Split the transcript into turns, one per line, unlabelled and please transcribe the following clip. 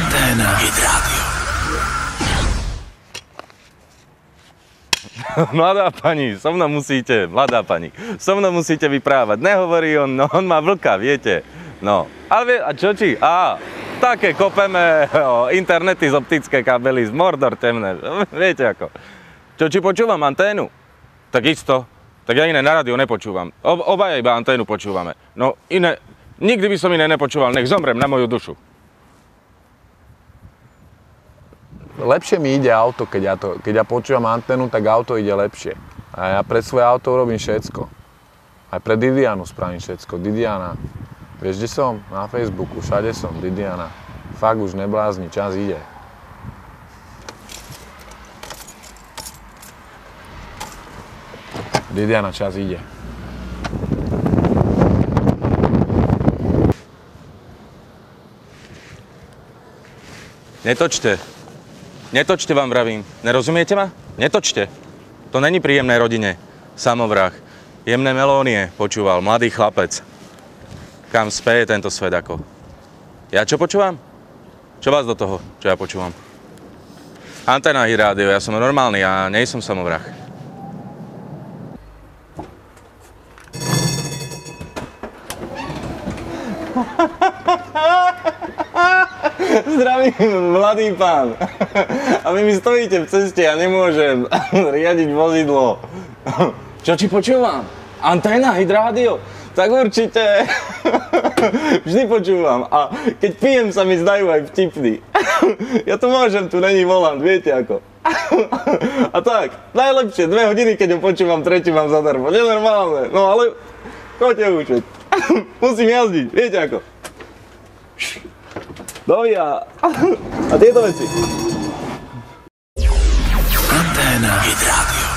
Anténa Hit Radio.
Mladá pani, mladá pani, so mnou musíte vyprávať. Nehovorí on, no on má vlka, viete. No, ale a čo či? Také kopeme internety z optické kabely, z Mordor temné, viete ako. Čo či počúvam anténu? Tak isto. Tak ja iné na rádiu nepočúvam. Obaja iba anténu počúvame. No iné, nikdy by som iné nepočúval, nech zomrem na moju dušu.
Lepšie mi ide auto, keď ja počúvam anténu, tak auto ide lepšie. A ja pre svoje auto robím všetko. Aj pre Didianu spravím všetko. Didiana, vieš, kde som? Na Facebooku, všade som, Didiana. Fakt už neblázni, čas ide. Didiana, čas ide.
Netočte vám vravím. Nerozumiete ma? Netočte. To není príjemné rodine. Samovrah. Jemné melónie počúval mladý chlapec. Kam speje tento svet ako? Ja čo počúvam? Čo vás do toho, čo ja počúvam? Anténa Hit Radio, ja som normálny, ja nejsom samovrah. Zdravím, mladý pán. A vy mi stojíte v ceste, ja nemôžem riadiť vozidlo. Čo či počúvam? Anténa Hit Radio? Tak určite. Vždy počúvam. A keď pijem, sa mi zdajú aj vtipný. Ja to môžem, tu není volant, viete ako. A tak, najlepšie 2 hodiny, keď ho počúvam, tretí mám zadarmo. Nenormálne. No ale choďte učiť. Musím jazdiť, viete ako. Dovia. A tieto veci.
Anténa Hit Radio.